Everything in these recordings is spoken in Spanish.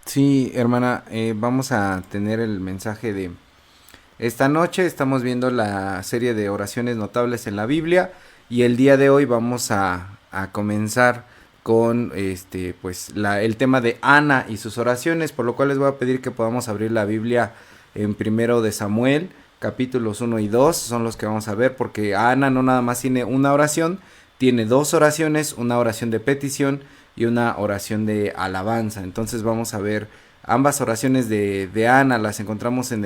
Sí, hermana, vamos a tener el mensaje de esta noche. Estamos viendo la serie de oraciones notables en la Biblia y el día de hoy vamos a comenzar con el tema de Ana y sus oraciones, por lo cual les voy a pedir que podamos abrir la Biblia en primero de Samuel, capítulos 1 y 2 son los que vamos a ver, porque Ana no nada más tiene una oración, tiene dos oraciones, una oración de petición y una oración de alabanza. Entonces vamos a ver ambas oraciones de Ana, las encontramos en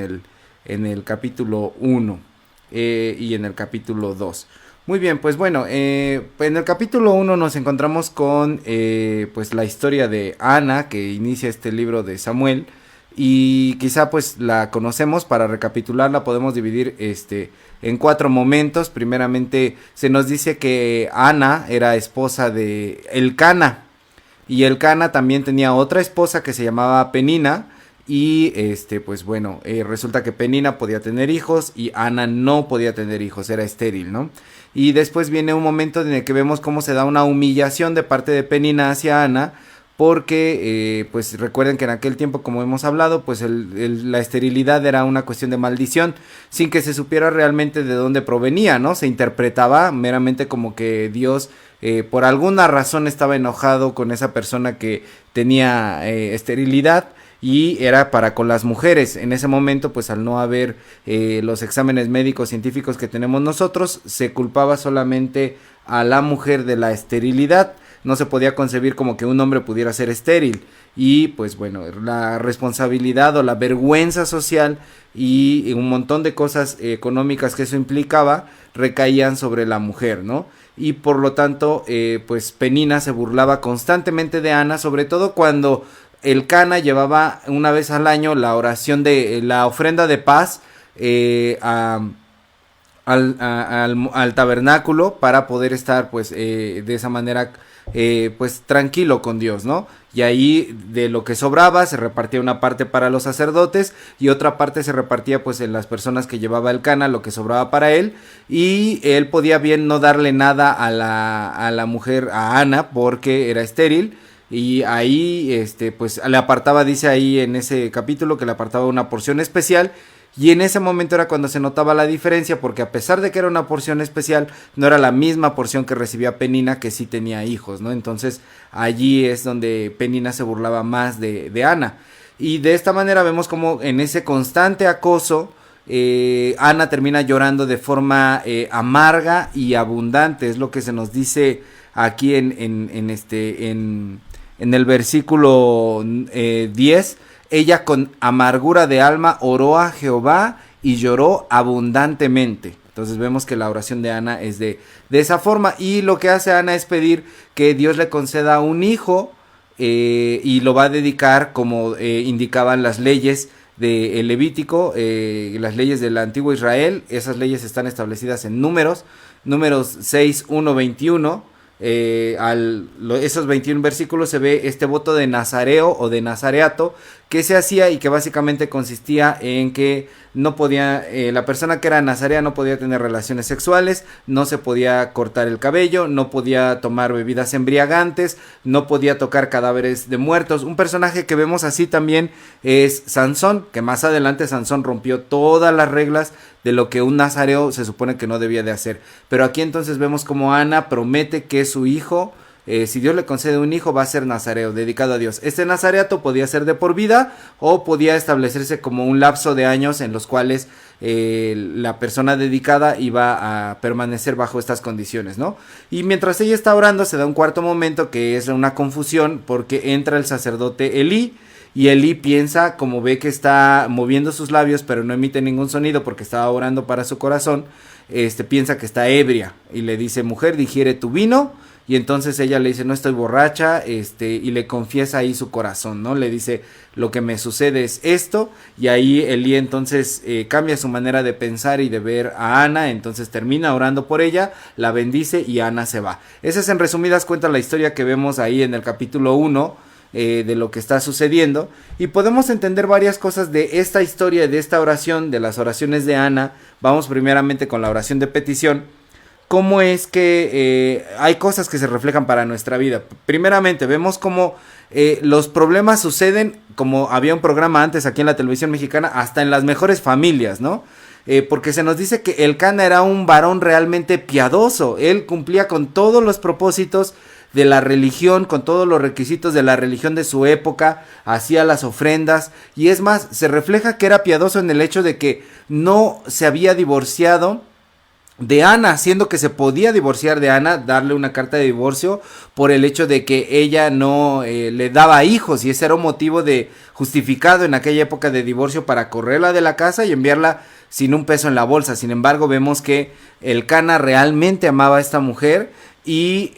el capítulo 1 y en el capítulo 2. Muy bien, pues bueno, en el capítulo 1 nos encontramos con pues la historia de Ana, que inicia este libro de Samuel, y quizá pues la conocemos. Para recapitularla podemos dividir en cuatro momentos. Primeramente se nos dice que Ana era esposa de Elcana, y Elcana también tenía otra esposa que se llamaba Penina. Y pues bueno, resulta que Penina podía tener hijos y Ana no podía tener hijos, era estéril, ¿no? Y después viene un momento en el que vemos cómo se da una humillación de parte de Penina hacia Ana, porque pues recuerden que en aquel tiempo, como hemos hablado, pues la esterilidad era una cuestión de maldición, sin que se supiera realmente de dónde provenía, ¿no? Se interpretaba meramente como que Dios por alguna razón estaba enojado con esa persona que tenía esterilidad, y era para con las mujeres. En ese momento, pues al no haber los exámenes médicos científicos que tenemos nosotros, se culpaba solamente a la mujer de la esterilidad. No se podía concebir como que un hombre pudiera ser estéril. Y pues bueno, la responsabilidad o la vergüenza social y un montón de cosas económicas que eso implicaba recaían sobre la mujer, ¿no? Y por lo tanto, pues Penina se burlaba constantemente de Ana, sobre todo cuando Elcana llevaba una vez al año la oración de la ofrenda de paz al tabernáculo, para poder estar pues de esa manera pues tranquilo con Dios, ¿no? Y ahí de lo que sobraba se repartía una parte para los sacerdotes y otra parte se repartía pues en las personas que llevaba Elcana, lo que sobraba para él. Y él podía bien no darle nada a la mujer, a Ana, porque era estéril. Y ahí pues le apartaba, dice ahí en ese capítulo, que le apartaba una porción especial. Y en ese momento era cuando se notaba la diferencia, porque a pesar de que era una porción especial, no era la misma porción que recibía Penina, que sí tenía hijos, ¿no? Entonces allí es donde Penina se burlaba más de Ana. Y de esta manera vemos como en ese constante acoso, Ana termina llorando de forma amarga y abundante. Es lo que se nos dice aquí en el versículo 10. Ella con amargura de alma oró a Jehová y lloró abundantemente. Entonces vemos que la oración de Ana es de esa forma. Y lo que hace Ana es pedir que Dios le conceda un hijo, y lo va a dedicar como indicaban las leyes del Levítico, las leyes del antiguo Israel. Esas leyes están establecidas en números 6, 1, 21. Esos 21 versículos se ve este voto de nazareo o de nazareato que se hacía, y que básicamente consistía en que no podía, la persona que era nazarea no podía tener relaciones sexuales, no se podía cortar el cabello, no podía tomar bebidas embriagantes, no podía tocar cadáveres de muertos. Un personaje que vemos así también es Sansón, que más adelante Sansón rompió todas las reglas de lo que un nazareo se supone que no debía de hacer. Pero aquí entonces vemos como Ana promete que su hijo, si Dios le concede un hijo, va a ser nazareo, dedicado a Dios. Este nazareato podía ser de por vida o podía establecerse como un lapso de años en los cuales la persona dedicada iba a permanecer bajo estas condiciones, ¿no? Y mientras ella está orando se da un cuarto momento, que es una confusión, porque entra el sacerdote Elí. Y Elí piensa, como ve que está moviendo sus labios pero no emite ningún sonido porque estaba orando para su corazón, piensa que está ebria y le dice: mujer, digiere tu vino. Y entonces ella le dice: no estoy borracha, y le confiesa ahí su corazón, ¿no? Le dice: lo que me sucede es esto. Y ahí Elí entonces cambia su manera de pensar y de ver a Ana. Entonces termina orando por ella, la bendice y Ana se va. Esa es en resumidas cuentas la historia que vemos ahí en el capítulo 1. De lo que está sucediendo, y podemos entender varias cosas de esta historia, de esta oración, de las oraciones de Ana. Vamos primeramente con la oración de petición, cómo es que hay cosas que se reflejan para nuestra vida. Primeramente, vemos cómo los problemas suceden, como había un programa antes aquí en la televisión mexicana, hasta en las mejores familias, ¿no? Porque se nos dice que Elcana era un varón realmente piadoso. Él cumplía con todos los propósitos de la religión, con todos los requisitos de la religión de su época, hacía las ofrendas, y es más, se refleja que era piadoso en el hecho de que no se había divorciado de Ana, siendo que se podía divorciar de Ana, darle una carta de divorcio por el hecho de que ella no le daba hijos, y ese era un motivo de justificado en aquella época de divorcio para correrla de la casa y enviarla sin un peso en la bolsa. Sin embargo, vemos que Elcana realmente amaba a esta mujer y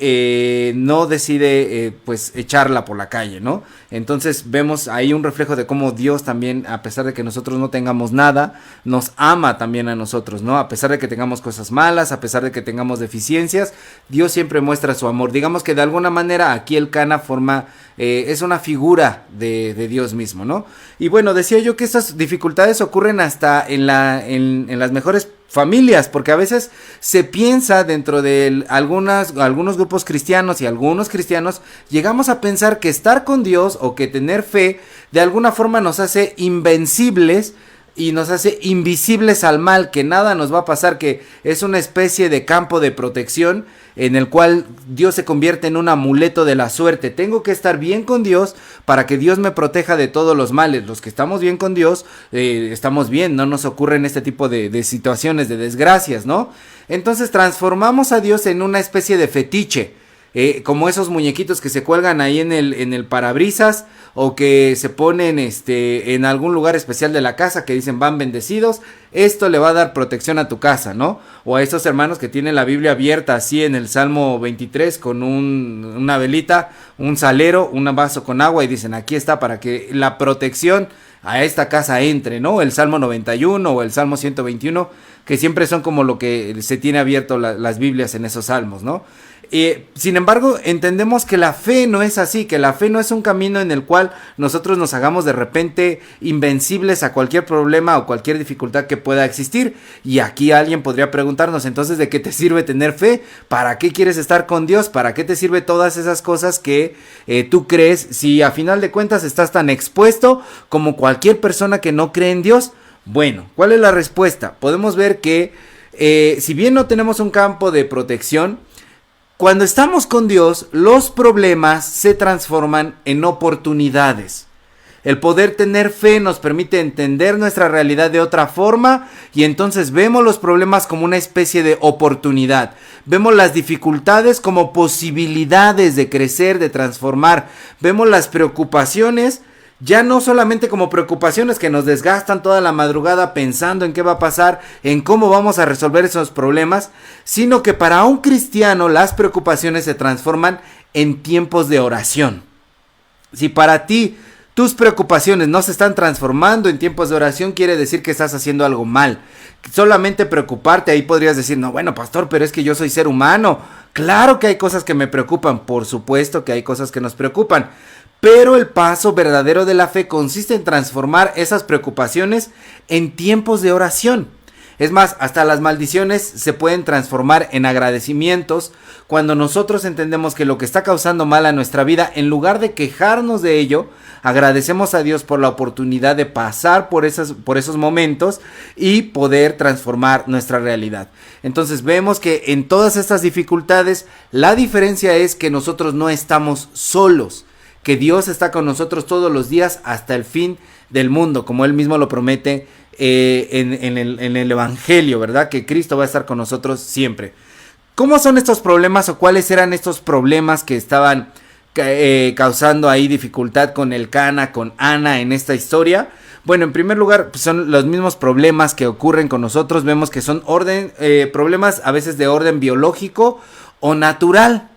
no decide pues echarla por la calle, ¿no? Entonces vemos ahí un reflejo de cómo Dios también, a pesar de que nosotros no tengamos nada, nos ama también a nosotros, ¿no? A pesar de que tengamos cosas malas, a pesar de que tengamos deficiencias, Dios siempre muestra su amor. Digamos que de alguna manera aquí Elcana forma, es una figura de Dios mismo, ¿no? Y bueno, decía yo que estas dificultades ocurren hasta en las mejores familias, porque a veces se piensa dentro de algunos grupos cristianos y algunos cristianos llegamos a pensar que estar con Dios o que tener fe de alguna forma nos hace invencibles y nos hace invisibles al mal, que nada nos va a pasar, que es una especie de campo de protección en el cual Dios se convierte en un amuleto de la suerte. Tengo que estar bien con Dios para que Dios me proteja de todos los males. Los que estamos bien con Dios, estamos bien, no nos ocurren este tipo de situaciones, de desgracias, ¿no? Entonces transformamos a Dios en una especie de fetiche. Como esos muñequitos que se cuelgan ahí en el parabrisas, o que se ponen en algún lugar especial de la casa, que dicen van bendecidos, esto le va a dar protección a tu casa, ¿no? O a esos hermanos que tienen la Biblia abierta así en el Salmo 23 con una velita, un salero, un vaso con agua, y dicen aquí está para que la protección a esta casa entre, ¿no? El Salmo 91 o el Salmo 121, que siempre son como lo que se tiene abierto las Biblias en esos salmos, ¿no? Sin embargo, entendemos que la fe no es así, que la fe no es un camino en el cual nosotros nos hagamos de repente invencibles a cualquier problema o cualquier dificultad que pueda existir. Y aquí alguien podría preguntarnos, entonces, ¿de qué te sirve tener fe? ¿Para qué quieres estar con Dios? ¿Para qué te sirve todas esas cosas que tú crees, si a final de cuentas estás tan expuesto como cualquier persona que no cree en Dios? Bueno, ¿cuál es la respuesta? Podemos ver que si bien no tenemos un campo de protección, cuando estamos con Dios, los problemas se transforman en oportunidades. El poder tener fe nos permite entender nuestra realidad de otra forma, y entonces vemos los problemas como una especie de oportunidad. Vemos las dificultades como posibilidades de crecer, de transformar. Vemos las preocupaciones ya no solamente como preocupaciones que nos desgastan toda la madrugada pensando en qué va a pasar, en cómo vamos a resolver esos problemas, sino que para un cristiano las preocupaciones se transforman en tiempos de oración. Si para ti tus preocupaciones no se están transformando en tiempos de oración, quiere decir que estás haciendo algo mal. Solamente preocuparte, ahí podrías decir, no, bueno, pastor, pero es que yo soy ser humano. Claro que hay cosas que me preocupan, por supuesto que hay cosas que nos preocupan. Pero el paso verdadero de la fe consiste en transformar esas preocupaciones en tiempos de oración. Es más, hasta las maldiciones se pueden transformar en agradecimientos cuando nosotros entendemos que lo que está causando mal a nuestra vida, en lugar de quejarnos de ello, agradecemos a Dios por la oportunidad de pasar por esos momentos y poder transformar nuestra realidad. Entonces vemos que en todas estas dificultades, la diferencia es que nosotros no estamos solos, que Dios está con nosotros todos los días hasta el fin del mundo, como Él mismo lo promete en el Evangelio, ¿verdad? Que Cristo va a estar con nosotros siempre. ¿Cómo son estos problemas o cuáles eran estos problemas que estaban causando ahí dificultad con Elcana, con Ana en esta historia? Bueno, en primer lugar, pues son los mismos problemas que ocurren con nosotros. Vemos que son problemas a veces de orden biológico o natural.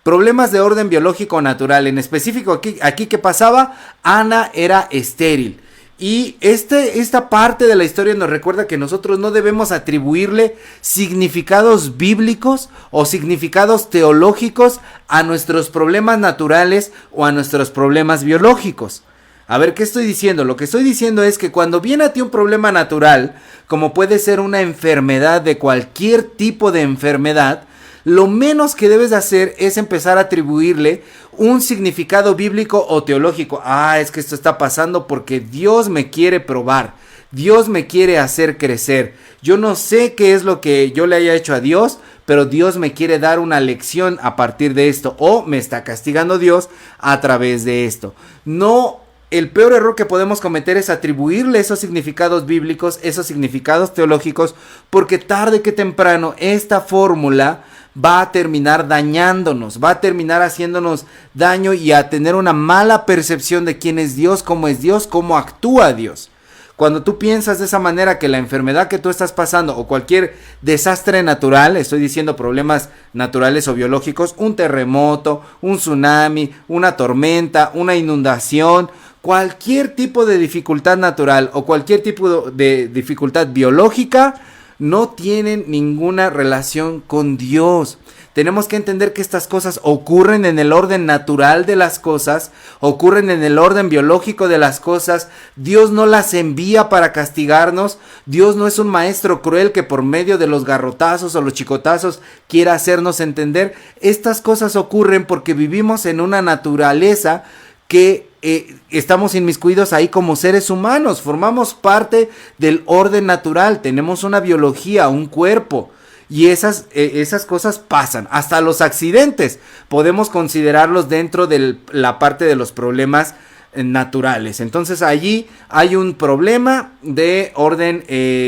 Problemas de orden biológico o natural. En específico, aquí ¿qué pasaba? Ana era estéril. Y esta parte de la historia nos recuerda que nosotros no debemos atribuirle significados bíblicos o significados teológicos a nuestros problemas naturales o a nuestros problemas biológicos. A ver, ¿qué estoy diciendo? Lo que estoy diciendo es que cuando viene a ti un problema natural, como puede ser una enfermedad de cualquier tipo de enfermedad, lo menos que debes hacer es empezar a atribuirle un significado bíblico o teológico. Ah, es que esto está pasando porque Dios me quiere probar. Dios me quiere hacer crecer. Yo no sé qué es lo que yo le haya hecho a Dios, pero Dios me quiere dar una lección a partir de esto. O me está castigando Dios a través de esto. No. El peor error que podemos cometer es atribuirle esos significados bíblicos, esos significados teológicos, porque tarde que temprano esta fórmula va a terminar dañándonos, va a terminar haciéndonos daño y a tener una mala percepción de quién es Dios, cómo actúa Dios. Cuando tú piensas de esa manera que la enfermedad que tú estás pasando o cualquier desastre natural, estoy diciendo problemas naturales o biológicos, un terremoto, un tsunami, una tormenta, una inundación, cualquier tipo de dificultad natural o cualquier tipo de dificultad biológica no tienen ninguna relación con Dios. Tenemos que entender que estas cosas ocurren en el orden natural de las cosas, ocurren en el orden biológico de las cosas. Dios no las envía para castigarnos. Dios no es un maestro cruel que por medio de los garrotazos o los chicotazos quiera hacernos entender. Estas cosas ocurren porque vivimos en una naturaleza que estamos inmiscuidos ahí como seres humanos, formamos parte del orden natural, tenemos una biología, un cuerpo, y esas cosas pasan. Hasta los accidentes podemos considerarlos dentro de la parte de los problemas naturales. Entonces allí hay un problema de orden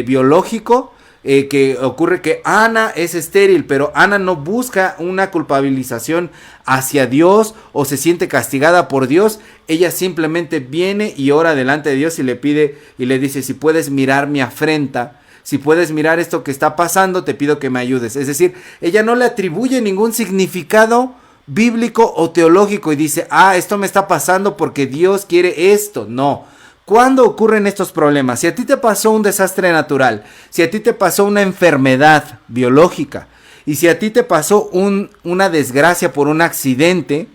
biológico, que ocurre que Ana es estéril, pero Ana no busca una culpabilización hacia Dios o se siente castigada por Dios. Ella simplemente viene y ora delante de Dios y le pide y le dice: si puedes mirar mi afrenta, si puedes mirar esto que está pasando, te pido que me ayudes. Es decir, ella no le atribuye ningún significado bíblico o teológico y dice: esto me está pasando porque Dios quiere esto. No. ¿Cuándo ocurren estos problemas? Si a ti te pasó un desastre natural, si a ti te pasó una enfermedad biológica y si a ti te pasó una desgracia por un accidente,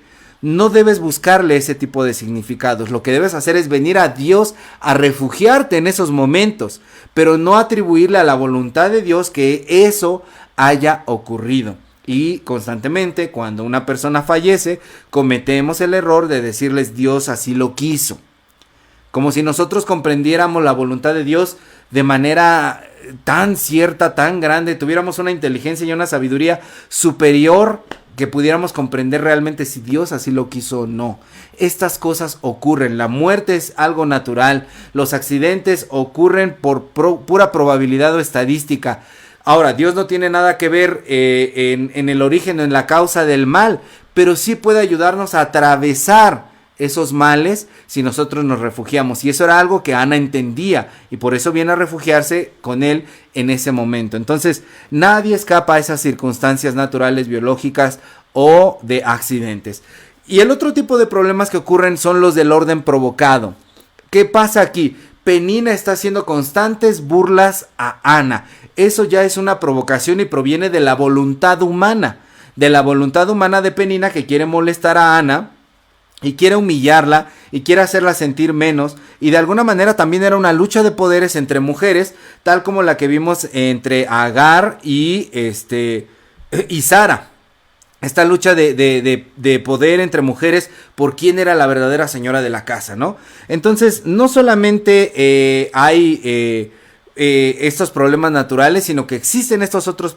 no debes buscarle ese tipo de significados. Lo que debes hacer es venir a Dios a refugiarte en esos momentos, pero no atribuirle a la voluntad de Dios que eso haya ocurrido. Y constantemente, cuando una persona fallece, cometemos el error de decirles: Dios así lo quiso. Como si nosotros comprendiéramos la voluntad de Dios de manera tan cierta, tan grande, tuviéramos una inteligencia y una sabiduría superior que pudiéramos comprender realmente si Dios así lo quiso o no. Estas cosas ocurren, la muerte es algo natural, los accidentes ocurren por pura probabilidad o estadística. Ahora, Dios no tiene nada que ver en el origen o en la causa del mal, pero sí puede ayudarnos a atravesar esos males si nosotros nos refugiamos. Y eso era algo que Ana entendía y por eso viene a refugiarse con él en ese momento. Entonces nadie escapa a esas circunstancias naturales, biológicas o de accidentes. Y el otro tipo de problemas que ocurren son los del orden provocado. ¿Qué pasa aquí? Penina está haciendo constantes burlas a Ana. Eso ya es una provocación y proviene de la voluntad humana. De la voluntad humana de Penina, que quiere molestar a Ana y quiere humillarla y quiere hacerla sentir menos, y de alguna manera también era una lucha de poderes entre mujeres, tal como la que vimos entre Agar y Sara. Esta lucha de poder entre mujeres por quién era la verdadera señora de la casa, ¿no? Entonces no solamente hay estos problemas naturales, sino que existen estos otros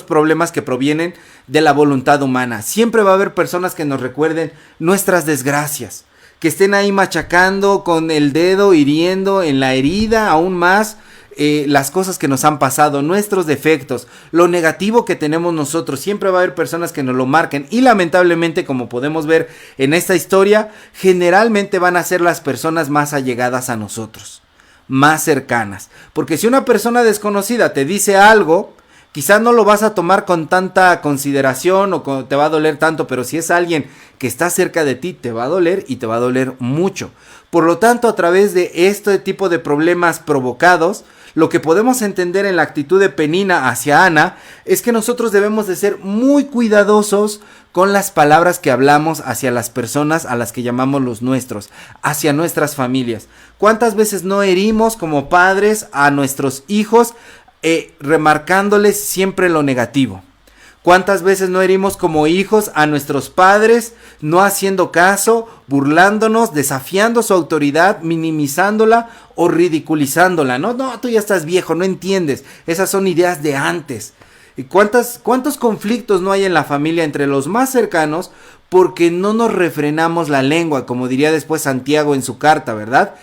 problemas que provienen de la voluntad humana. Siempre va a haber personas que nos recuerden nuestras desgracias, que estén ahí machacando con el dedo, hiriendo en la herida aún más las cosas que nos han pasado, nuestros defectos, lo negativo que tenemos nosotros. Siempre va a haber personas que nos lo marquen y lamentablemente, como podemos ver en esta historia, generalmente van a ser las personas más allegadas a nosotros, más cercanas, porque si una persona desconocida te dice algo, quizás no lo vas a tomar con tanta consideración o te va a doler tanto, pero si es alguien que está cerca de ti, te va a doler y te va a doler mucho. Por lo tanto, a través de este tipo de problemas provocados, Lo que podemos entender en la actitud de Penina hacia Ana es que nosotros debemos de ser muy cuidadosos con las palabras que hablamos hacia las personas a las que llamamos los nuestros, hacia nuestras familias. ¿Cuántas veces no herimos como padres a nuestros hijos remarcándoles siempre lo negativo? ¿Cuántas veces no herimos como hijos a nuestros padres, no haciendo caso, burlándonos, desafiando su autoridad, minimizándola o ridiculizándola? No, tú ya estás viejo, no entiendes. Esas son ideas de antes. ¿Y cuántos conflictos no hay en la familia entre los más cercanos porque no nos refrenamos la lengua, como diría después Santiago en su carta, ¿verdad?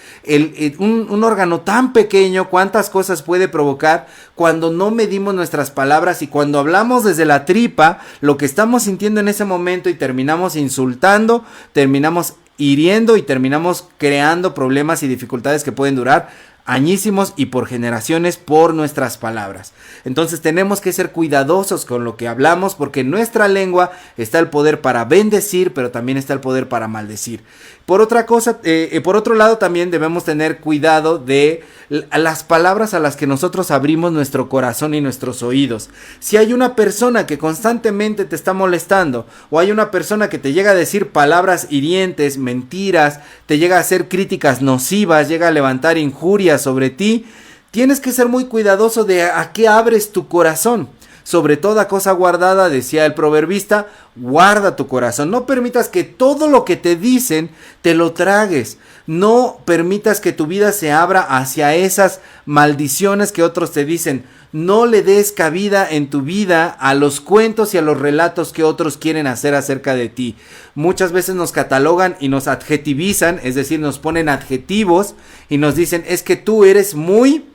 Un órgano tan pequeño, cuántas cosas puede provocar cuando no medimos nuestras palabras y cuando hablamos desde la tripa, lo que estamos sintiendo en ese momento y terminamos insultando, terminamos hiriendo y terminamos creando problemas y dificultades que pueden durar añísimos y por generaciones por nuestras palabras. Entonces tenemos que ser cuidadosos con lo que hablamos porque en nuestra lengua está el poder para bendecir, pero también está el poder para maldecir. Por otro lado también debemos tener cuidado de las palabras a las que nosotros abrimos nuestro corazón y nuestros oídos. Si hay una persona que constantemente te está molestando o hay una persona que te llega a decir palabras hirientes, mentiras, te llega a hacer críticas nocivas, llega a levantar injurias sobre ti, tienes que ser muy cuidadoso de a qué abres tu corazón. Sobre toda cosa guardada, decía el proverbista, guarda tu corazón. No permitas que todo lo que te dicen te lo tragues. No permitas que tu vida se abra hacia esas maldiciones que otros te dicen. No le des cabida en tu vida a los cuentos y a los relatos que otros quieren hacer acerca de ti. Muchas veces nos catalogan y nos adjetivizan, es decir, nos ponen adjetivos y nos dicen, es que tú eres muy...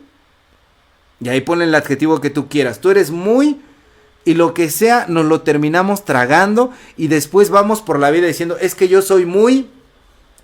Y ahí ponen el adjetivo que tú quieras. Tú eres muy... Y lo que sea nos lo terminamos tragando. Y después vamos por la vida diciendo, es que yo soy muy...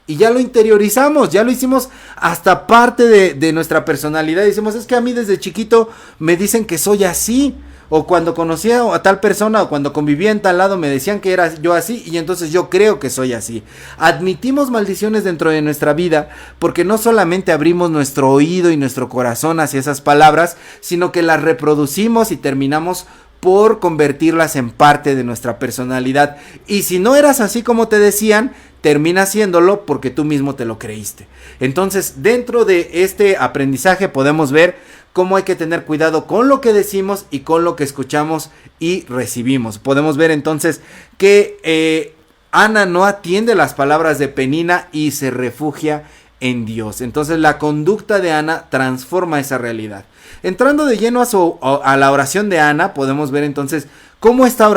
Y ya lo interiorizamos, ya lo hicimos hasta parte de nuestra personalidad. Decimos, es que a mí desde chiquito me dicen que soy así. O cuando conocía a tal persona o cuando convivía en tal lado me decían que era yo así y entonces yo creo que soy así. Admitimos maldiciones dentro de nuestra vida porque no solamente abrimos nuestro oído y nuestro corazón hacia esas palabras, sino que las reproducimos y terminamos por convertirlas en parte de nuestra personalidad. Y si no eras así como te decían, termina haciéndolo porque tú mismo te lo creíste. Entonces, dentro de este aprendizaje podemos ver cómo hay que tener cuidado con lo que decimos y con lo que escuchamos y recibimos. Podemos ver entonces que Ana no atiende las palabras de Penina y se refugia en Dios. Entonces la conducta de Ana transforma esa realidad. Entrando de lleno a la oración de Ana, podemos ver entonces cómo esta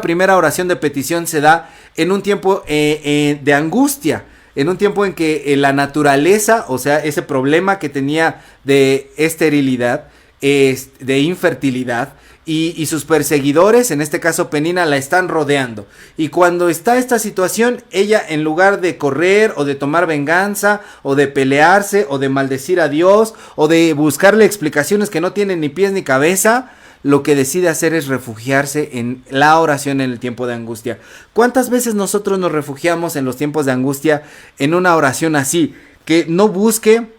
primera oración de petición se da en un tiempo de angustia. En un tiempo en que la naturaleza, o sea, ese problema que tenía de esterilidad, de infertilidad, y sus perseguidores, en este caso Penina, la están rodeando. Y cuando está esta situación, ella en lugar de correr o de tomar venganza o de pelearse o de maldecir a Dios o de buscarle explicaciones que no tienen ni pies ni cabeza, lo que decide hacer es refugiarse en la oración en el tiempo de angustia. ¿Cuántas veces nosotros nos refugiamos en los tiempos de angustia en una oración así? Que no busque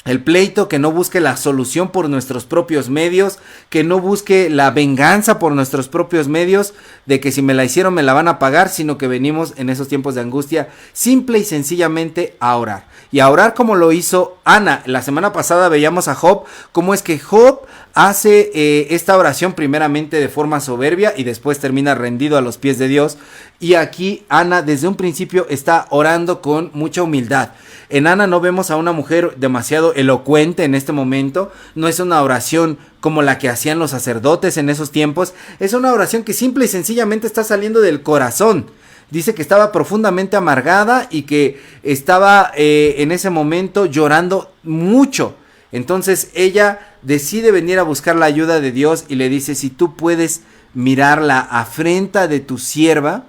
el pleito, que no busque la solución por nuestros propios medios, que no busque la venganza por nuestros propios medios, de que si me la hicieron me la van a pagar, sino que venimos en esos tiempos de angustia simple y sencillamente a orar. Y a orar como lo hizo Ana. La semana pasada veíamos a Job, cómo es que Job hace esta oración primeramente de forma soberbia y después termina rendido a los pies de Dios. Y aquí Ana desde un principio está orando con mucha humildad. En Ana no vemos a una mujer demasiado elocuente en este momento, no es una oración como la que hacían los sacerdotes en esos tiempos, es una oración que simple y sencillamente está saliendo del corazón. Dice que estaba profundamente amargada y que estaba en ese momento llorando mucho. Entonces ella decide venir a buscar la ayuda de Dios y le dice, si tú puedes mirar la afrenta de tu sierva,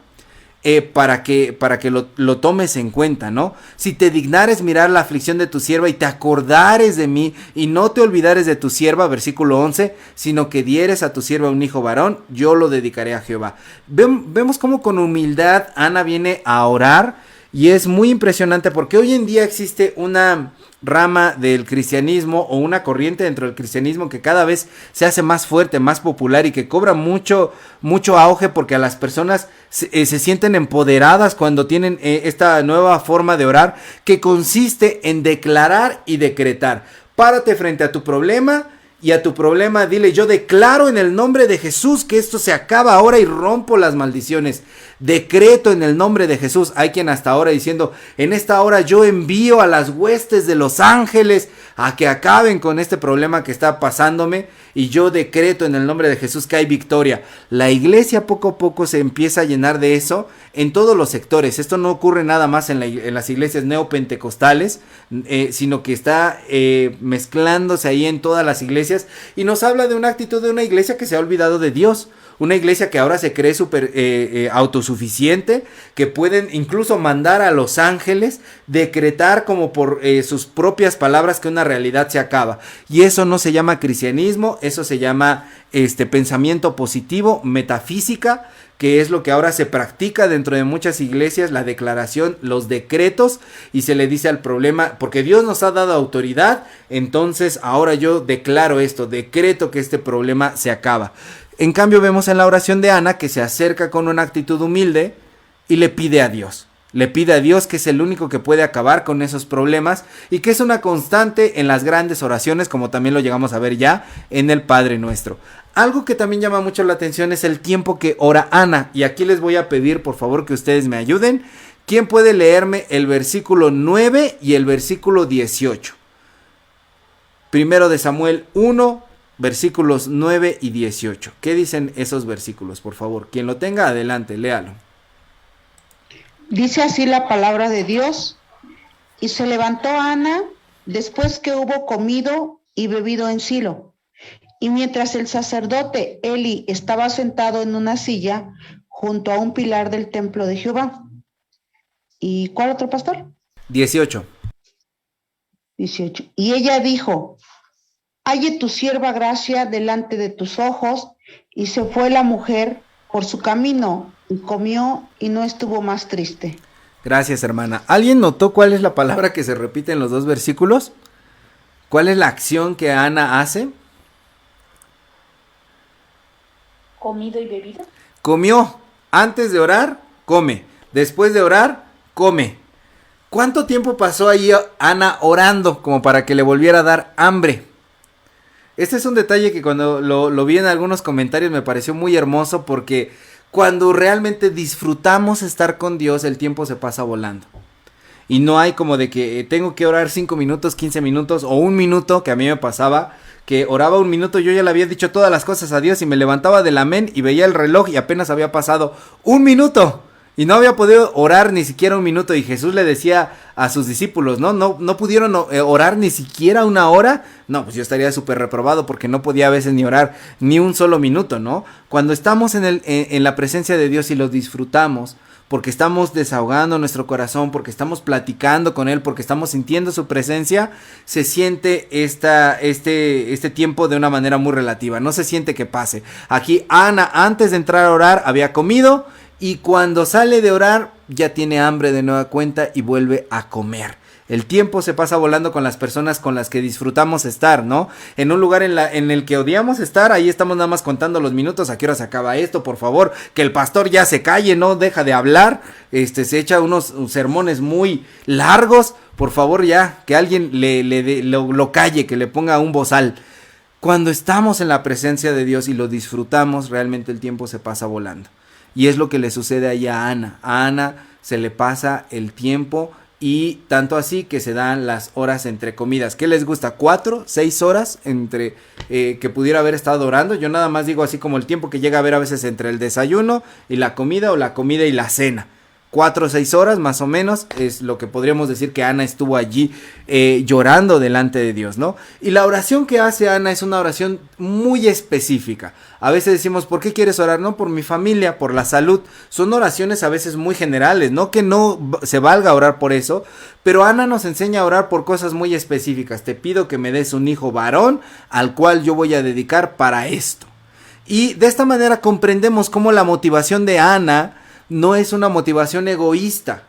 para que lo tomes en cuenta, ¿no? Si te dignares mirar la aflicción de tu sierva y te acordares de mí y no te olvidares de tu sierva, versículo 11, sino que dieres a tu sierva un hijo varón, yo lo dedicaré a Jehová. Vemos cómo con humildad Ana viene a orar Y es muy impresionante porque hoy en día existe una rama del cristianismo o una corriente dentro del cristianismo que cada vez se hace más fuerte, más popular y que cobra mucho auge porque a las personas se sienten empoderadas cuando tienen esta nueva forma de orar que consiste en declarar y decretar. Párate frente a tu problema y a tu problema dile: yo declaro en el nombre de Jesús que esto se acaba ahora y rompo las maldiciones. Decreto en el nombre de Jesús. Hay quien hasta ahora diciendo: en esta hora yo envío a las huestes de los ángeles a que acaben con este problema que está pasándome, y yo decreto en el nombre de Jesús que hay victoria. La iglesia poco a poco se empieza a llenar de eso en todos los sectores. Esto no ocurre nada más en las iglesias neopentecostales, sino que está mezclándose ahí en todas las iglesias, y nos habla de una actitud de una iglesia que se ha olvidado de Dios. Una iglesia que ahora se cree súper autosuficiente, que pueden incluso mandar a los ángeles, decretar como por sus propias palabras que una realidad se acaba. Y eso no se llama cristianismo, eso se llama pensamiento positivo, metafísica, que es lo que ahora se practica dentro de muchas iglesias, la declaración, los decretos, y se le dice al problema: porque Dios nos ha dado autoridad, entonces ahora yo declaro esto, decreto que este problema se acaba. En cambio vemos en la oración de Ana que se acerca con una actitud humilde y le pide a Dios. Le pide a Dios, que es el único que puede acabar con esos problemas y que es una constante en las grandes oraciones, como también lo llegamos a ver ya en el Padre Nuestro. Algo que también llama mucho la atención es el tiempo que ora Ana. Y aquí les voy a pedir por favor que ustedes me ayuden. ¿Quién puede leerme el versículo 9 y el versículo 18? Primero de Samuel 1, versículos 9 y 18. ¿Qué dicen esos versículos? Por favor, quien lo tenga, adelante, léalo. Dice así la palabra de Dios: y se levantó Ana después que hubo comido y bebido en Silo. Y mientras el sacerdote Eli estaba sentado en una silla junto a un pilar del templo de Jehová. ¿Y cuál otro, pastor? 18. Y ella dijo: halle tu sierva gracia delante de tus ojos. Y se fue la mujer por su camino y comió y no estuvo más triste. Gracias, hermana. ¿Alguien notó cuál es la palabra que se repite en los dos versículos? ¿Cuál es la acción que Ana hace? ¿Comido y bebido? Comió. Antes de orar, come. Después de orar, come. ¿Cuánto tiempo pasó ahí Ana orando como para que le volviera a dar hambre? Este es un detalle que cuando lo vi en algunos comentarios me pareció muy hermoso, porque cuando realmente disfrutamos estar con Dios, el tiempo se pasa volando. Y no hay como de que tengo que orar 5 minutos, 15 minutos o 1 minuto, que a mí me pasaba, que oraba 1 minuto, yo ya le había dicho todas las cosas a Dios y me levantaba del amén y veía el reloj y apenas había pasado 1 minuto. Y no había podido orar ni siquiera 1 minuto. Y Jesús le decía a sus discípulos: no pudieron orar ni siquiera 1 hora. No, pues yo estaría súper reprobado, porque no podía a veces ni orar ni 1 solo minuto, ¿no? Cuando estamos en la presencia de Dios y lo disfrutamos, porque estamos desahogando nuestro corazón, porque estamos platicando con Él, porque estamos sintiendo su presencia, se siente este tiempo de una manera muy relativa. No se siente que pase. Aquí Ana, antes de entrar a orar, había comido, y cuando sale de orar ya tiene hambre de nueva cuenta y vuelve a comer. El tiempo se pasa volando con las personas con las que disfrutamos estar, ¿no? En un lugar en el que odiamos estar, ahí estamos nada más contando los minutos, a qué hora se acaba esto, por favor, que el pastor ya se calle, no deja de hablar, se echa unos sermones muy largos, por favor ya, que alguien lo calle, que le ponga un bozal. Cuando estamos en la presencia de Dios y lo disfrutamos, realmente el tiempo se pasa volando. Y es lo que le sucede ahí a Ana. A Ana se le pasa el tiempo, y tanto así que se dan las horas entre comidas. ¿Qué les gusta? 4, 6 horas entre que pudiera haber estado orando. Yo nada más digo así como el tiempo que llega a haber a veces entre el desayuno y la comida, o la comida y la cena. 4 o 6 horas más o menos es lo que podríamos decir que Ana estuvo allí llorando delante de Dios, ¿no? Y la oración que hace Ana es una oración muy específica. A veces decimos: ¿por qué quieres orar? No, por mi familia, por la salud. Son oraciones a veces muy generales, no que no se valga orar por eso, pero Ana nos enseña a orar por cosas muy específicas. Te pido que me des un hijo varón al cual yo voy a dedicar para esto. Y de esta manera comprendemos cómo la motivación de Ana no es una motivación egoísta.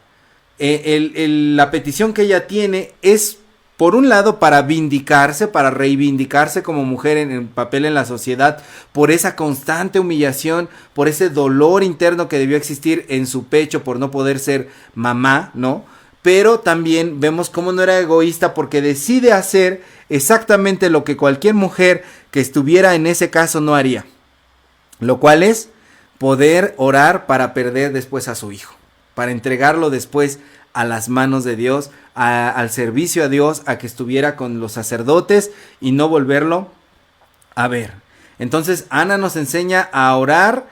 La petición que ella tiene es, por un lado, para vindicarse, para reivindicarse como mujer en el papel en la sociedad, por esa constante humillación, por ese dolor interno que debió existir en su pecho por no poder ser mamá, ¿no? Pero también vemos cómo no era egoísta, porque decide hacer exactamente lo que cualquier mujer que estuviera en ese caso no haría, lo cual es poder orar para perder después a su hijo, para entregarlo después a las manos de Dios, al servicio a Dios, a que estuviera con los sacerdotes y no volverlo a ver. Entonces Ana nos enseña a orar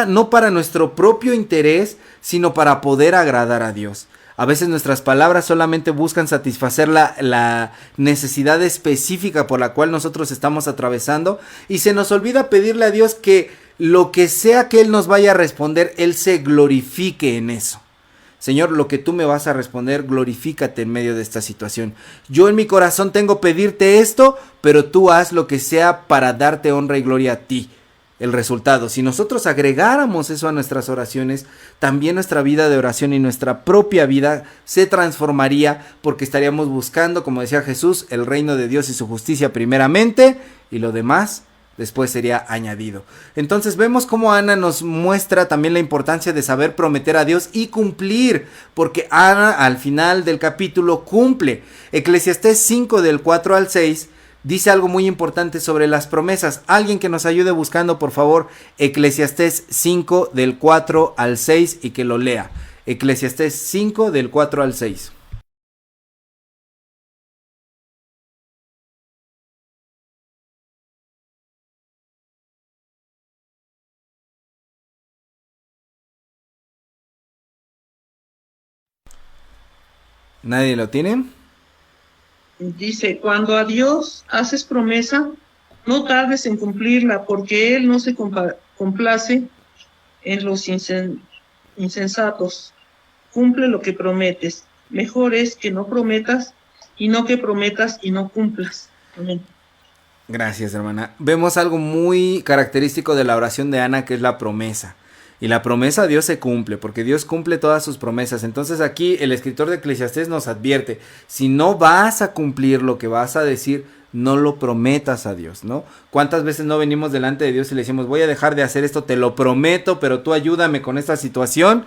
no para nuestro propio interés, sino para poder agradar a Dios. A veces nuestras palabras solamente buscan satisfacer la necesidad específica por la cual nosotros estamos atravesando, y se nos olvida pedirle a Dios que lo que sea que Él nos vaya a responder, Él se glorifique en eso. Señor, lo que tú me vas a responder, glorifícate en medio de esta situación. Yo en mi corazón tengo pedirte esto, pero tú haz lo que sea para darte honra y gloria a ti. El resultado, si nosotros agregáramos eso a nuestras oraciones, también nuestra vida de oración y nuestra propia vida se transformaría, porque estaríamos buscando, como decía Jesús, el reino de Dios y su justicia primeramente, y lo demás después sería añadido. Entonces vemos cómo Ana nos muestra también la importancia de saber prometer a Dios y cumplir, porque Ana al final del capítulo cumple. Eclesiastés 5 del 4 al 6 dice algo muy importante sobre las promesas. Alguien que nos ayude buscando, por favor, Eclesiastés 5 del 4 al 6 y que lo lea. Eclesiastés 5 del 4 al 6. ¿Nadie lo tiene? Dice, cuando a Dios haces promesa, no tardes en cumplirla, porque Él no se complace en los insensatos. Cumple lo que prometes. Mejor es que no prometas, y no que prometas y no cumplas. Amén. Gracias, hermana. Vemos algo muy característico de la oración de Ana, que es la promesa. Y la promesa Dios se cumple, porque Dios cumple todas sus promesas. Entonces aquí el escritor de Eclesiastés nos advierte, si no vas a cumplir lo que vas a decir, no lo prometas a Dios, ¿no? ¿Cuántas veces no venimos delante de Dios y le decimos, voy a dejar de hacer esto, te lo prometo, pero tú ayúdame con esta situación?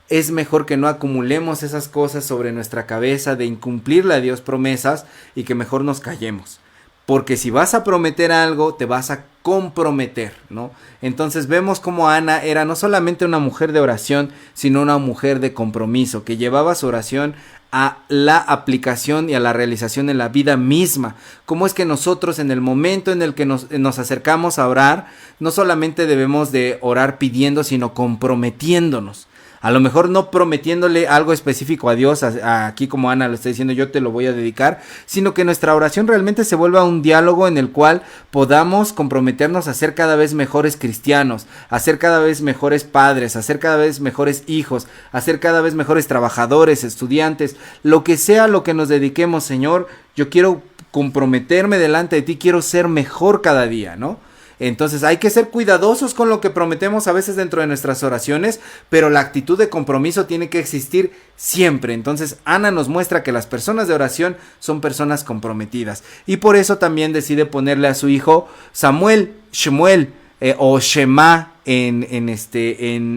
Es mejor que no acumulemos esas cosas sobre nuestra cabeza de incumplirle a Dios promesas, y que mejor nos callemos. Porque si vas a prometer algo, te vas a comprometer, ¿no? Entonces vemos cómo Ana era no solamente una mujer de oración, sino una mujer de compromiso, que llevaba su oración a la aplicación y a la realización en la vida misma. Cómo es que nosotros, en el momento en el que nos acercamos a orar, no solamente debemos de orar pidiendo, sino comprometiéndonos. A lo mejor no prometiéndole algo específico a Dios, aquí como Ana lo está diciendo, yo te lo voy a dedicar, sino que nuestra oración realmente se vuelva un diálogo en el cual podamos comprometernos a ser cada vez mejores cristianos, a ser cada vez mejores padres, a ser cada vez mejores hijos, a ser cada vez mejores trabajadores, estudiantes, lo que sea lo que nos dediquemos, Señor, yo quiero comprometerme delante de ti, quiero ser mejor cada día, ¿no? Entonces hay que ser cuidadosos con lo que prometemos a veces dentro de nuestras oraciones, pero la actitud de compromiso tiene que existir siempre. Entonces Ana nos muestra que las personas de oración son personas comprometidas, y por eso también decide ponerle a su hijo Samuel, Shemuel, o Shema en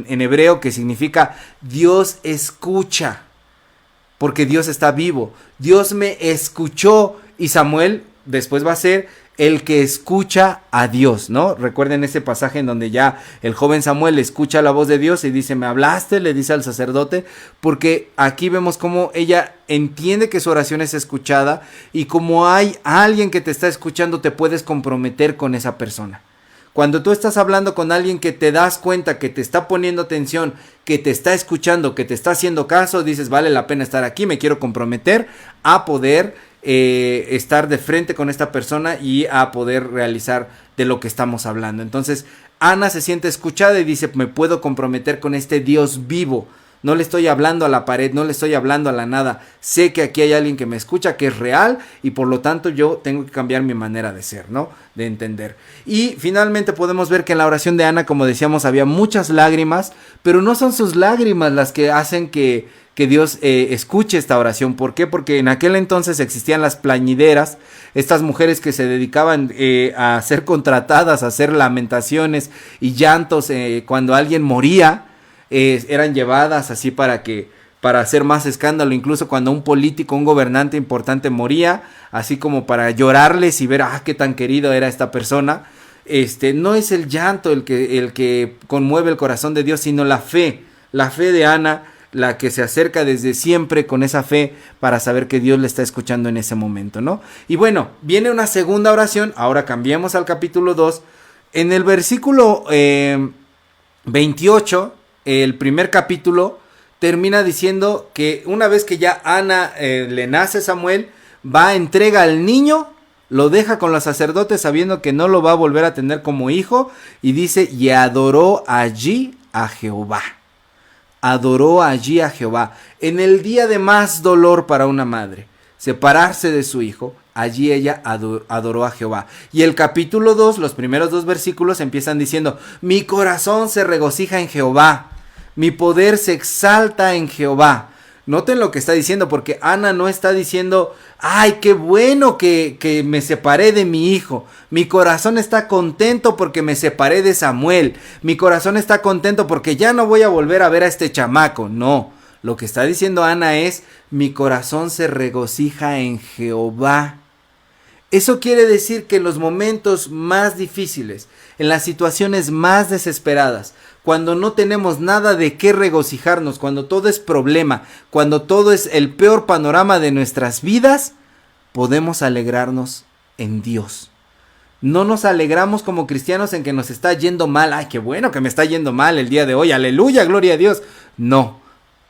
hebreo, que significa Dios escucha, porque Dios está vivo. Dios me escuchó, y Samuel después va a ser el que escucha a Dios, ¿no? Recuerden ese pasaje en donde ya el joven Samuel escucha la voz de Dios y dice, ¿me hablaste?, le dice al sacerdote, porque aquí vemos cómo ella entiende que su oración es escuchada, y como hay alguien que te está escuchando, te puedes comprometer con esa persona. Cuando tú estás hablando con alguien que te das cuenta que te está poniendo atención, que te está escuchando, que te está haciendo caso, dices, vale la pena estar aquí, me quiero comprometer a poder estar de frente con esta persona y a poder realizar de lo que estamos hablando. Entonces Ana se siente escuchada y dice, me puedo comprometer con este Dios vivo, no le estoy hablando a la pared, no le estoy hablando a la nada. Sé que aquí hay alguien que me escucha, que es real, y por lo tanto yo tengo que cambiar mi manera de ser, ¿no? De entender. Y finalmente podemos ver que en la oración de Ana, como decíamos, había muchas lágrimas, pero no son sus lágrimas las que hacen que Dios escuche esta oración. ¿Por qué? Porque en aquel entonces existían las plañideras, estas mujeres que se dedicaban a ser contratadas, a hacer lamentaciones y llantos cuando alguien moría, eran llevadas así para hacer más escándalo, incluso cuando un político, un gobernante importante moría, así como para llorarles y ver, qué tan querido era esta persona. No es el llanto el que conmueve el corazón de Dios, sino la fe de Ana, la que se acerca desde siempre con esa fe para saber que Dios le está escuchando en ese momento, ¿no? Y bueno, viene una segunda oración. Ahora cambiemos al capítulo 2. En el versículo 28, el primer capítulo termina diciendo que una vez que ya Ana le nace Samuel, va, entrega al niño, lo deja con los sacerdotes sabiendo que no lo va a volver a tener como hijo, y dice, y adoró allí a Jehová. Adoró allí a Jehová. En el día de más dolor para una madre, separarse de su hijo, allí ella adoró a Jehová. Y el capítulo 2, los primeros 2 versículos empiezan diciendo, mi corazón se regocija en Jehová, mi poder se exalta en Jehová. Noten lo que está diciendo, porque Ana no está diciendo, ay, qué bueno que me separé de mi hijo. Mi corazón está contento porque me separé de Samuel. Mi corazón está contento porque ya no voy a volver a ver a este chamaco. No, lo que está diciendo Ana es, mi corazón se regocija en Jehová. Eso quiere decir que en los momentos más difíciles, en las situaciones más desesperadas, cuando no tenemos nada de qué regocijarnos, cuando todo es problema, cuando todo es el peor panorama de nuestras vidas, podemos alegrarnos en Dios. No nos alegramos como cristianos en que nos está yendo mal. Ay, qué bueno que me está yendo mal el día de hoy. Aleluya, gloria a Dios. No.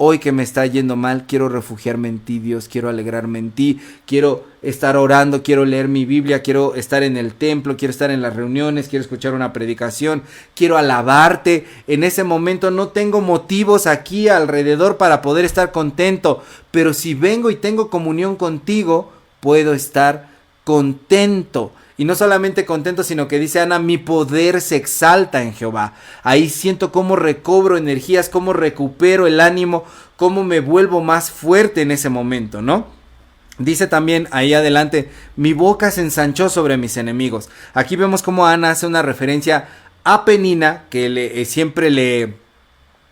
Hoy que me está yendo mal, quiero refugiarme en ti, Dios, quiero alegrarme en ti, quiero estar orando, quiero leer mi Biblia, quiero estar en el templo, quiero estar en las reuniones, quiero escuchar una predicación, quiero alabarte. En ese momento no tengo motivos aquí alrededor para poder estar contento, pero si vengo y tengo comunión contigo, puedo estar contento. Y no solamente contento, sino que dice Ana, mi poder se exalta en Jehová. Ahí siento cómo recobro energías, cómo recupero el ánimo, cómo me vuelvo más fuerte en ese momento, ¿no? Dice también ahí adelante, mi boca se ensanchó sobre mis enemigos. Aquí vemos cómo Ana hace una referencia a Penina, que siempre le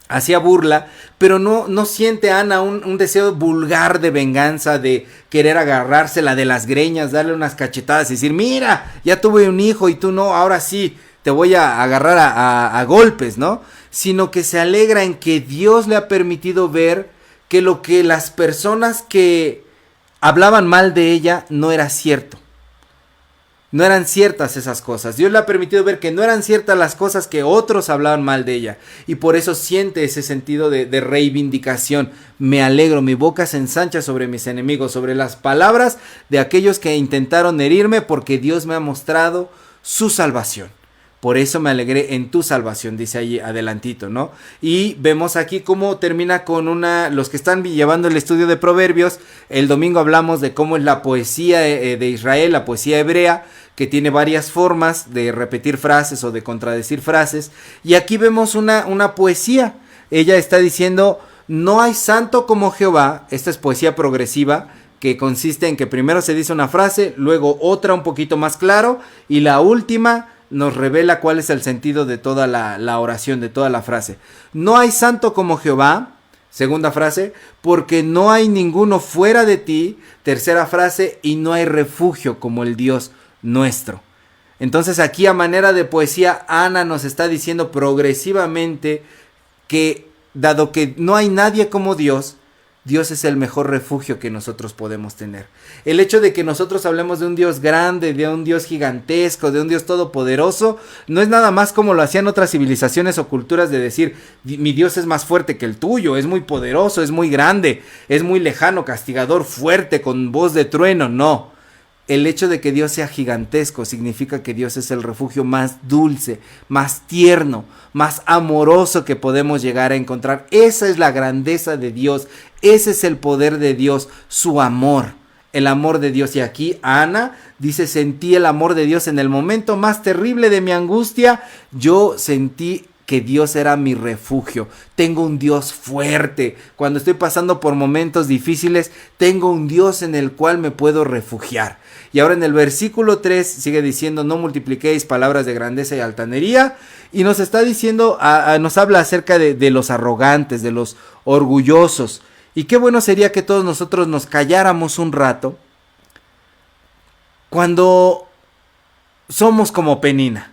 hacía burla, pero no siente Ana un deseo vulgar de venganza, de querer agarrársela de las greñas, darle unas cachetadas y decir, mira, ya tuve un hijo y tú no, ahora sí, te voy a agarrar a golpes, ¿no? Sino que se alegra en que Dios le ha permitido ver que lo que las personas que hablaban mal de ella no era cierto. No eran ciertas esas cosas. Dios le ha permitido ver que no eran ciertas las cosas que otros hablaban mal de ella. Y por eso siente ese sentido de reivindicación. Me alegro, mi boca se ensancha sobre mis enemigos, sobre las palabras de aquellos que intentaron herirme, porque Dios me ha mostrado su salvación. Por eso me alegré en tu salvación, dice ahí adelantito, ¿no? Y vemos aquí cómo termina con los que están llevando el estudio de Proverbios, el domingo hablamos de cómo es la poesía de Israel, la poesía hebrea, que tiene varias formas de repetir frases o de contradecir frases. Y aquí vemos una poesía. Ella está diciendo, no hay santo como Jehová. Esta es poesía progresiva, que consiste en que primero se dice una frase, luego otra un poquito más claro, y la última nos revela cuál es el sentido de toda la oración, de toda la frase. No hay santo como Jehová. Segunda frase, porque no hay ninguno fuera de ti. Tercera frase, y no hay refugio como el Dios nuestro. Entonces aquí, a manera de poesía, Ana nos está diciendo progresivamente que, dado que no hay nadie como Dios, Dios es el mejor refugio que nosotros podemos tener. El hecho de que nosotros hablemos de un Dios grande, de un Dios gigantesco, de un Dios todopoderoso, no es nada más como lo hacían otras civilizaciones o culturas, de decir, mi Dios es más fuerte que el tuyo, es muy poderoso, es muy grande, es muy lejano, castigador, fuerte, con voz de trueno. No. El hecho de que Dios sea gigantesco significa que Dios es el refugio más dulce, más tierno, más amoroso que podemos llegar a encontrar. Esa es la grandeza de Dios, ese es el poder de Dios, su amor, el amor de Dios. Y aquí Ana dice, sentí el amor de Dios en el momento más terrible de mi angustia, yo sentí que Dios era mi refugio. Tengo un Dios fuerte. Cuando estoy pasando por momentos difíciles, tengo un Dios en el cual me puedo refugiar. Y ahora en el versículo 3 sigue diciendo, no multipliquéis palabras de grandeza y altanería. Y nos está diciendo, nos habla acerca de los arrogantes, de los orgullosos. Y qué bueno sería que todos nosotros nos calláramos un rato cuando somos como Penina.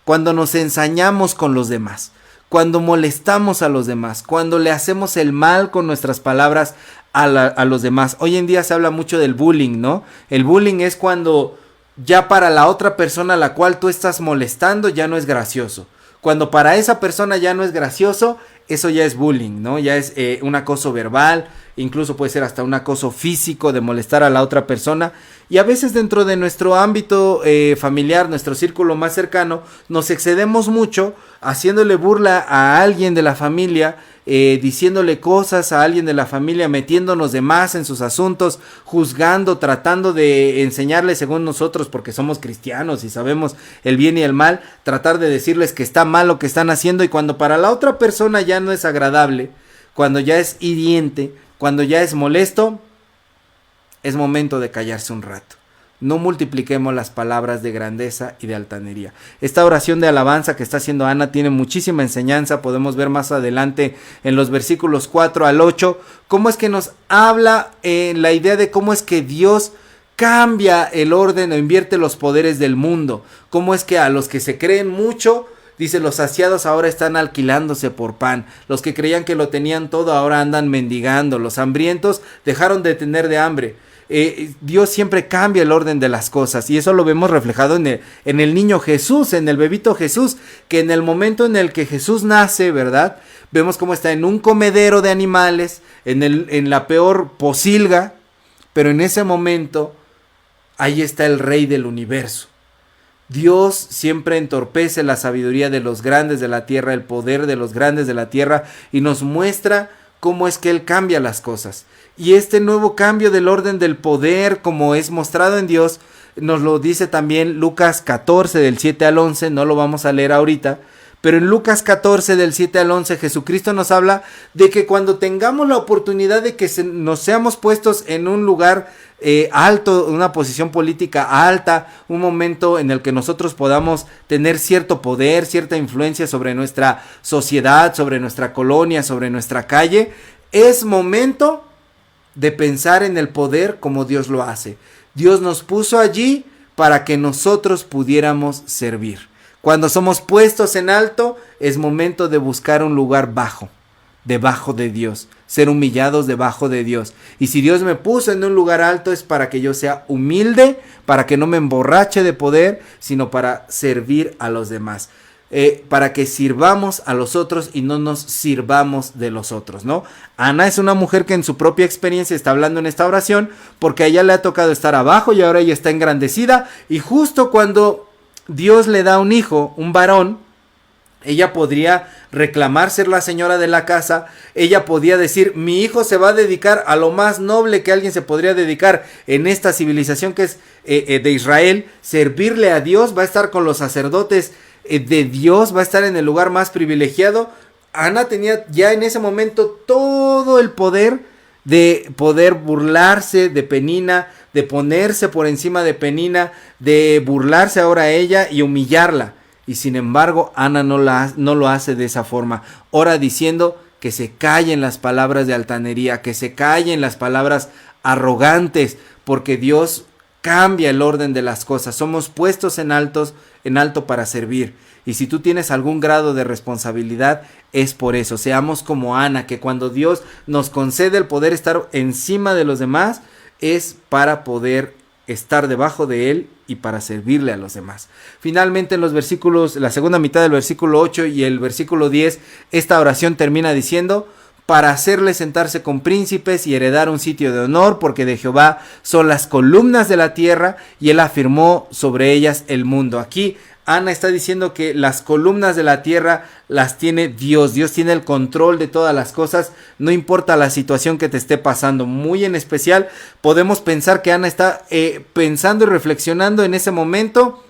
Cuando nos ensañamos con los demás, cuando molestamos a los demás, cuando le hacemos el mal con nuestras palabras a los demás. Hoy en día se habla mucho del bullying, ¿no? El bullying es cuando ya para la otra persona a la cual tú estás molestando ya no es gracioso. Cuando para esa persona ya no es gracioso, eso ya es bullying, ¿no? Ya es un acoso verbal, incluso puede ser hasta un acoso físico de molestar a la otra persona. Y a veces dentro de nuestro ámbito familiar, nuestro círculo más cercano, nos excedemos mucho haciéndole burla a alguien de la familia, diciéndole cosas a alguien de la familia, metiéndonos de más en sus asuntos, juzgando, tratando de enseñarles según nosotros, porque somos cristianos y sabemos el bien y el mal, tratar de decirles que está mal lo que están haciendo, y cuando para la otra persona ya no es agradable, cuando ya es hiriente, cuando ya es molesto, es momento de callarse un rato. No multipliquemos las palabras de grandeza y de altanería. Esta oración de alabanza que está haciendo Ana tiene muchísima enseñanza. Podemos ver más adelante en los versículos 4 al 8 cómo es que nos habla la idea de cómo es que Dios cambia el orden o invierte los poderes del mundo. Cómo es que a los que se creen mucho, dice, los saciados ahora están alquilándose por pan. Los que creían que lo tenían todo ahora andan mendigando. Los hambrientos dejaron de tener de hambre. Dios siempre cambia el orden de las cosas, y eso lo vemos reflejado en el niño Jesús, en el bebito Jesús, que en el momento en el que Jesús nace, ¿verdad? Vemos cómo está en un comedero de animales, en la peor pocilga, pero en ese momento ahí está el rey del universo. Dios siempre entorpece la sabiduría de los grandes de la tierra, el poder de los grandes de la tierra, y nos muestra cómo es que Él cambia las cosas. Y este nuevo cambio del orden del poder, como es mostrado en Dios, nos lo dice también Lucas 14 del 7 al 11, no lo vamos a leer ahorita, pero en Lucas 14 del 7 al 11 Jesucristo nos habla de que cuando tengamos la oportunidad de que nos seamos puestos en un lugar alto, una posición política alta, un momento en el que nosotros podamos tener cierto poder, cierta influencia sobre nuestra sociedad, sobre nuestra colonia, sobre nuestra calle, es momento de pensar en el poder como Dios lo hace. Dios nos puso allí para que nosotros pudiéramos servir. Cuando somos puestos en alto, es momento de buscar un lugar bajo, debajo de Dios, ser humillados debajo de Dios. Y si Dios me puso en un lugar alto, es para que yo sea humilde, para que no me emborrache de poder, sino para servir a los demás. Para que sirvamos a los otros y no nos sirvamos de los otros, ¿no? Ana es una mujer que en su propia experiencia está hablando en esta oración, porque a ella le ha tocado estar abajo y ahora ella está engrandecida, y justo cuando Dios le da un hijo, un varón, ella podría reclamar ser la señora de la casa, ella podía decir, mi hijo se va a dedicar a lo más noble que alguien se podría dedicar en esta civilización que es de Israel, servirle a Dios, va a estar con los sacerdotes de Dios, va a estar en el lugar más privilegiado. Ana tenía ya en ese momento todo el poder de poder burlarse de Penina, de ponerse por encima de Penina, de burlarse ahora a ella y humillarla. Y sin embargo, Ana no lo hace de esa forma. Ora diciendo que se callen las palabras de altanería, que se callen las palabras arrogantes, porque Dios cambia el orden de las cosas. Somos puestos en alto para servir. Y si tú tienes algún grado de responsabilidad, es por eso. Seamos como Ana, que cuando Dios nos concede el poder estar encima de los demás, es para poder estar debajo de Él y para servirle a los demás. Finalmente, en los versículos, la segunda mitad del versículo 8 y el versículo 10, esta oración termina diciendo, para hacerle sentarse con príncipes y heredar un sitio de honor, porque de Jehová son las columnas de la tierra y él afirmó sobre ellas el mundo. Aquí Ana está diciendo que las columnas de la tierra las tiene Dios. Dios tiene el control de todas las cosas, no importa la situación que te esté pasando. Muy en especial podemos pensar que Ana está pensando y reflexionando en ese momento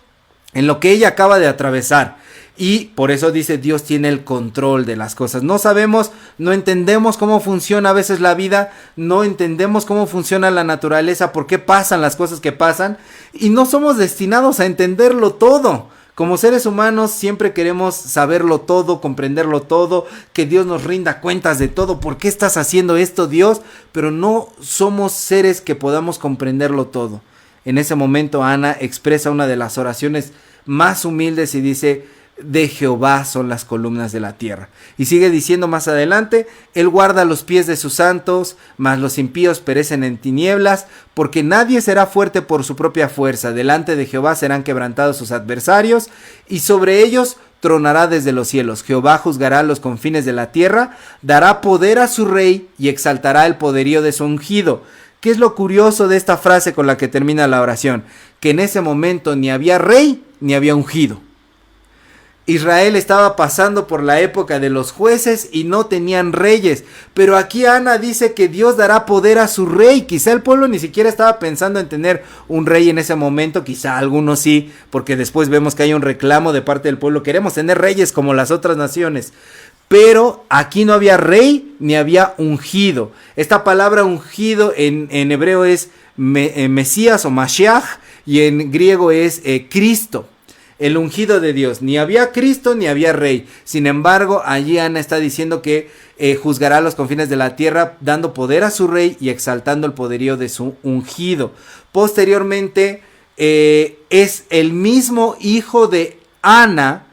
en lo que ella acaba de atravesar. Y por eso dice, Dios tiene el control de las cosas. No sabemos, no entendemos cómo funciona a veces la vida, no entendemos cómo funciona la naturaleza, por qué pasan las cosas que pasan, y no somos destinados a entenderlo todo. Como seres humanos siempre queremos saberlo todo, comprenderlo todo, que Dios nos rinda cuentas de todo. ¿Por qué estás haciendo esto, Dios? Pero no somos seres que podamos comprenderlo todo. En ese momento Ana expresa una de las oraciones más humildes y dice, de Jehová son las columnas de la tierra. Y sigue diciendo más adelante, él guarda los pies de sus santos, mas los impíos perecen en tinieblas, porque nadie será fuerte por su propia fuerza. Delante de Jehová serán quebrantados sus adversarios, y sobre ellos tronará desde los cielos. Jehová juzgará los confines de la tierra, dará poder a su rey y exaltará el poderío de su ungido. ¿Qué es lo curioso de esta frase con la que termina la oración? Que en ese momento ni había rey ni había ungido. Israel estaba pasando por la época de los jueces y no tenían reyes, pero aquí Ana dice que Dios dará poder a su rey. Quizá el pueblo ni siquiera estaba pensando en tener un rey en ese momento, quizá algunos sí, porque después vemos que hay un reclamo de parte del pueblo, queremos tener reyes como las otras naciones. Pero aquí no había rey ni había ungido. Esta palabra ungido en hebreo es Mesías o Mashiach y en griego es Cristo. El ungido de Dios. Ni había Cristo ni había rey. Sin embargo, allí Ana está diciendo que juzgará los confines de la tierra, dando poder a su rey y exaltando el poderío de su ungido. Posteriormente, es el mismo hijo de Ana,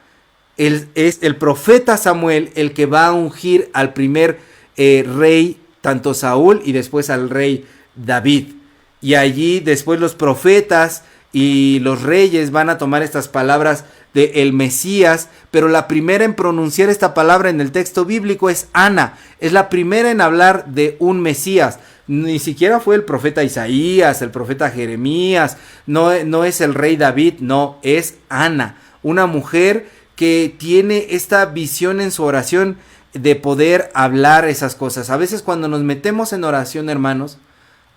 es el profeta Samuel, el que va a ungir al primer rey, tanto Saúl y después al rey David. Y allí después los profetas y los reyes van a tomar estas palabras de el Mesías, pero la primera en pronunciar esta palabra en el texto bíblico es Ana. Es la primera en hablar de un Mesías. Ni siquiera fue el profeta Isaías, el profeta Jeremías, no es el rey David, no, es Ana, una mujer que tiene esta visión en su oración de poder hablar esas cosas. A veces cuando nos metemos en oración, hermanos,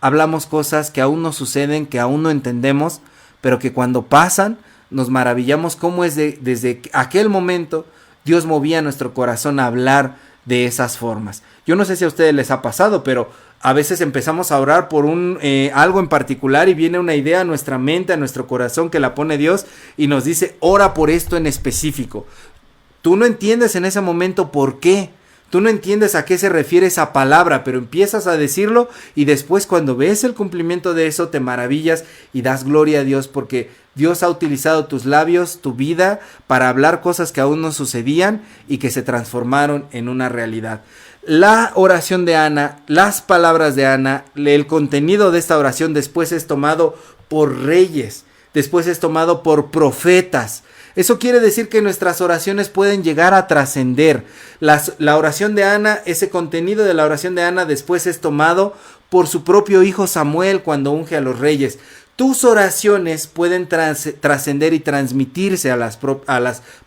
hablamos cosas que aún no suceden, que aún no entendemos, pero que cuando pasan nos maravillamos cómo es desde aquel momento Dios movía nuestro corazón a hablar de esas formas. Yo no sé si a ustedes les ha pasado, pero a veces empezamos a orar por algo en particular y viene una idea a nuestra mente, a nuestro corazón que la pone Dios y nos dice, ora por esto en específico. Tú no entiendes en ese momento por qué. Tú no entiendes a qué se refiere esa palabra, pero empiezas a decirlo y después cuando ves el cumplimiento de eso te maravillas y das gloria a Dios porque Dios ha utilizado tus labios, tu vida para hablar cosas que aún no sucedían y que se transformaron en una realidad. La oración de Ana, las palabras de Ana, el contenido de esta oración después es tomado por reyes, después es tomado por profetas. Eso quiere decir que nuestras oraciones pueden llegar a trascender. La oración de Ana, ese contenido de la oración de Ana después es tomado por su propio hijo Samuel cuando unge a los reyes. Tus oraciones pueden trascender y transmitirse a las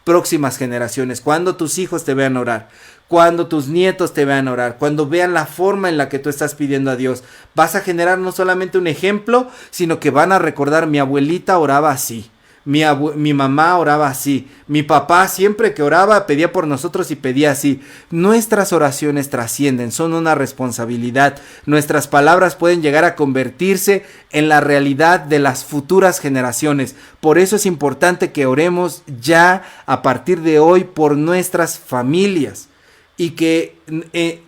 próximas generaciones. Cuando tus hijos te vean orar, cuando tus nietos te vean orar, cuando vean la forma en la que tú estás pidiendo a Dios, vas a generar no solamente un ejemplo, sino que van a recordar, mi abuelita oraba así. Mi mamá oraba así, mi papá siempre que oraba pedía por nosotros y pedía así. Nuestras oraciones trascienden, son una responsabilidad. Nuestras palabras pueden llegar a convertirse en la realidad de las futuras generaciones. Por eso es importante que oremos ya a partir de hoy por nuestras familias y que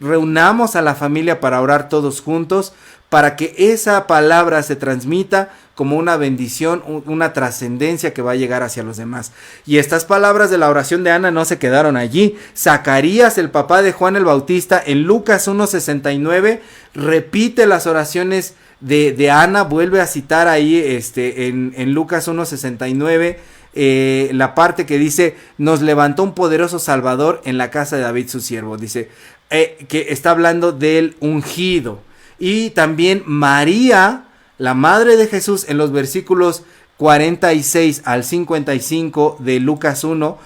reunamos a la familia para orar todos juntos, para que esa palabra se transmita como una bendición, una trascendencia que va a llegar hacia los demás. Y estas palabras de la oración de Ana no se quedaron allí. Zacarías, el papá de Juan el Bautista, en Lucas 1:69, repite las oraciones de Ana, vuelve a citar ahí en Lucas 1:69, la parte que dice, nos levantó un poderoso Salvador en la casa de David su siervo. Dice, que está hablando del ungido. Y también María, la madre de Jesús, en los versículos 46 al 55 de Lucas 1,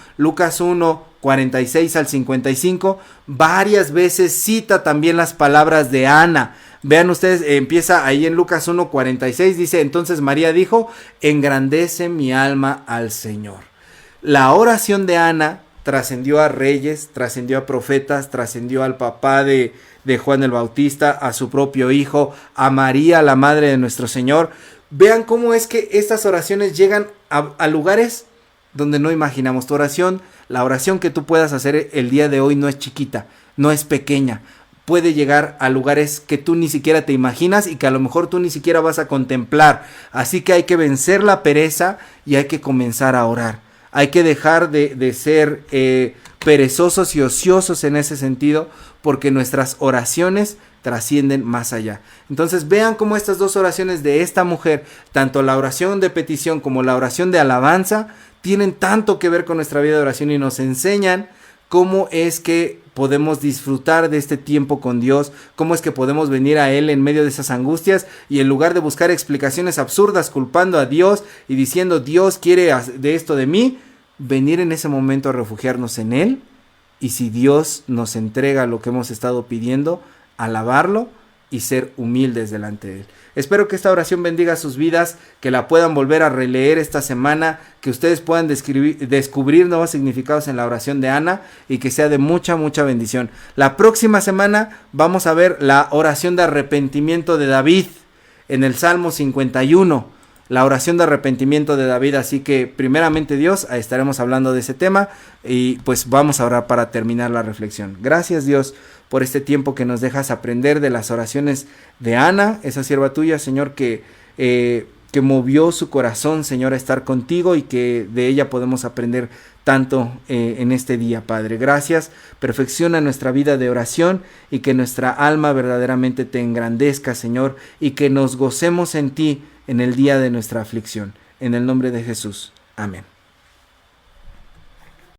46 al 55, varias veces cita también las palabras de Ana. Vean ustedes, empieza ahí en Lucas 1, 46, dice, entonces María dijo, engrandece mi alma al Señor. La oración de Ana trascendió a reyes, trascendió a profetas, trascendió al papá de Juan el Bautista, a su propio hijo, a María, la madre de nuestro Señor. Vean cómo es que estas oraciones llegan a lugares donde no imaginamos. Tu oración, la oración que tú puedas hacer el día de hoy no es chiquita, no es pequeña. Puede llegar a lugares que tú ni siquiera te imaginas y que a lo mejor tú ni siquiera vas a contemplar. Así que hay que vencer la pereza y hay que comenzar a orar. Hay que dejar de ser perezosos y ociosos en ese sentido, porque nuestras oraciones trascienden más allá. Entonces vean cómo estas dos oraciones de esta mujer, tanto la oración de petición como la oración de alabanza, tienen tanto que ver con nuestra vida de oración y nos enseñan cómo es que podemos disfrutar de este tiempo con Dios, cómo es que podemos venir a Él en medio de esas angustias y en lugar de buscar explicaciones absurdas culpando a Dios y diciendo Dios quiere de esto de mí, venir en ese momento a refugiarnos en Él, y si Dios nos entrega lo que hemos estado pidiendo, alabarlo y ser humildes delante de Él. Espero que esta oración bendiga sus vidas, que la puedan volver a releer esta semana, que ustedes puedan descubrir nuevos significados en la oración de Ana y que sea de mucha, mucha bendición. La próxima semana vamos a ver la oración de arrepentimiento de David en el Salmo 51. La oración de arrepentimiento de David, así que primeramente Dios, estaremos hablando de ese tema y pues vamos a orar para terminar la reflexión. Gracias Dios por este tiempo que nos dejas aprender de las oraciones de Ana, esa sierva tuya, Señor, que movió su corazón, Señor, a estar contigo y que de ella podemos aprender tanto en este día, Padre. Gracias, perfecciona nuestra vida de oración y que nuestra alma verdaderamente te engrandezca, Señor, y que nos gocemos en ti en el día de nuestra aflicción. En el nombre de Jesús. Amén.